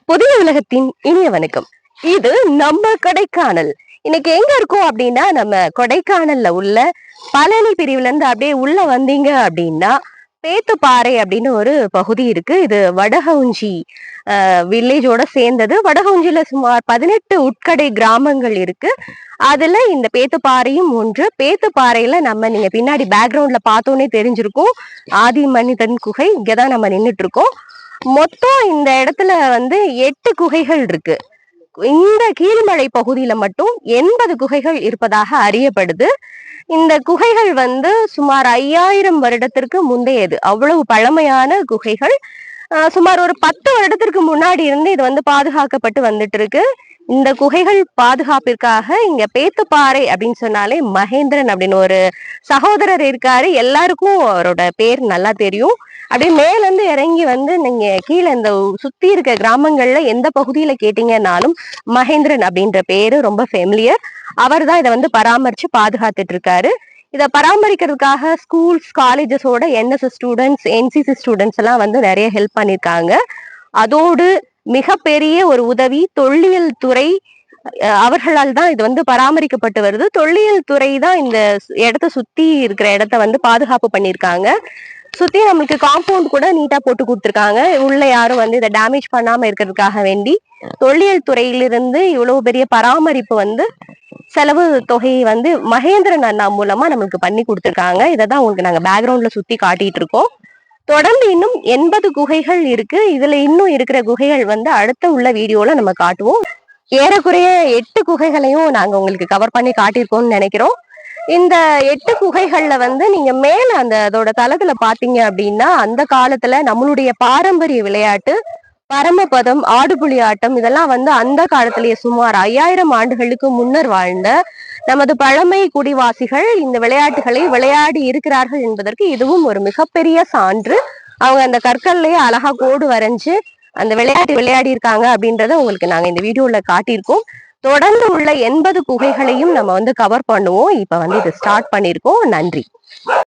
புதிய உலகத்தின் இனிய வணக்கம். இது நம்ம கொடைக்கானல். இன்னைக்கு எங்க இருக்கோம் அப்படின்னா, நம்ம கொடைக்கானல்ல உள்ள பழனி பிரிவுல இருந்து அப்படியே உள்ள வந்தீங்க அப்படின்னா பேத்துப்பாறை அப்படின்னு ஒரு பகுதி இருக்கு. இது வடகவுஞ்சி வில்லேஜோட சேர்ந்தது. வடகவுஞ்சில சுமார் 18 உட்கடை கிராமங்கள் இருக்கு. அதுல இந்த பேத்துப்பாறையும் ஒன்று. பேத்துப்பாறையில நீங்க பின்னாடி பேக்ரவுண்ட்ல பார்த்தோன்னே தெரிஞ்சிருக்கும், ஆதி மனிதன் குகை. இங்கதான் நம்ம நின்றுட்டு இருக்கோம். மொத்தம் இந்த இடத்துல 8 குகைகள் இருக்கு. இந்த கீழ்மலை பகுதியில மட்டும் 80 குகைகள் இருப்பதாக அறியப்படுது. இந்த குகைகள் சுமார் 5000 வருடத்திற்கு முந்தையது. அவ்வளவு பழமையான குகைகள். சுமார் ஒரு 10 வருடத்திற்கு முன்னாடி இருந்து இது பாதுகாக்கப்பட்டு வந்துட்டு இருக்கு. இந்த குகைகள் பாதுகாப்பிற்காக இங்க பேத்துப்பாறை அப்படின்னு சொன்னாலே மகேந்திரன் அப்படின்னு ஒரு சகோதரர் இருக்காரு. எல்லாருக்கும் அவரோட பேர் நல்லா தெரியும். அப்படியே மேல இருந்து இறங்கி நீங்க கீழே இந்த சுத்தி இருக்க கிராமங்கள்ல எந்த பகுதியில கேட்டீங்கன்னாலும் மகேந்திரன் அப்படின்ற பேரு ரொம்ப ஃபெமிலியர். அவர் தான் இதை பராமரிச்சு பாதுகாத்துட்டு இருக்காரு. இதை பராமரிக்கிறதுக்காக ஸ்கூல்ஸ் காலேஜஸோட என்எஸ்எஸ் ஸ்டூடெண்ட்ஸ், என்சிசி ஸ்டூடெண்ட்ஸ் எல்லாம் நிறைய ஹெல்ப் பண்ணிருக்காங்க. அதோடு மிகப்பெரிய ஒரு உதவி தொல்லியல் துறை, அவர்களால் தான் இது பராமரிக்கப்பட்டு வருது. தொல்லியல் துறை தான் இந்த இடத்த சுத்தி இருக்கிற இடத்த பாதுகாப்பு பண்ணிருக்காங்க. சுத்தி நம்மளுக்கு காம்பவுண்ட் கூட நீட்டா போட்டு கொடுத்துருக்காங்க. உள்ள யாரும் இதை டேமேஜ் பண்ணாம இருக்கிறதுக்காக வேண்டி தொல்லியல் துறையிலிருந்து இவ்வளவு பெரிய பராமரிப்பு செலவு தொகையை மகேந்திரன் அண்ணா மூலமா நம்மளுக்கு பண்ணி கொடுத்துருக்காங்க. இதைதான் உங்களுக்கு நாங்க பேக்ரவுண்ட்ல சுத்தி காட்டிட்டு இருக்கோம். தொடர்ந்து இன்னும் 80 குகைகள் இருக்கு. இதுல இன்னும் இருக்கிற குகைகள் அடுத்த உள்ள வீடியோல நம்ம காட்டுவோம். ஏறக்குறைய 8 குகைகளையும் நாங்க உங்களுக்கு கவர் பண்ணி காட்டியிருக்கோம்னு நினைக்கிறோம். இந்த 8 குகைகள்ல நீங்க மேல அதோட தளத்துல பாத்தீங்க அப்படின்னா, அந்த காலத்துல நம்மளுடைய பாரம்பரிய விளையாட்டு பரமபதம், ஆடுபுலி ஆட்டம் இதெல்லாம் அந்த காலத்திலேயே சுமார் 5000 ஆண்டுகளுக்கு முன்னர் வாழ்ந்த நமது பழமை குடிவாசிகள் இந்த விளையாட்டுகளை விளையாடி இருக்கிறார்கள் என்பதற்கு இதுவும் ஒரு மிகப்பெரிய சான்று. அவங்க அந்த கற்கள்லயே அழகா கோடு வரைஞ்சு அந்த விளையாட்டு விளையாடி இருக்காங்க அப்படின்றத உங்களுக்கு நாங்க இந்த வீடியோல காட்டியிருக்கோம். தொடர்ந்து உள்ள 80 குகைகளையும் நம்ம கவர் பண்ணுவோம். இப்ப இது ஸ்டார்ட் பண்ணிருக்கோம். நன்றி.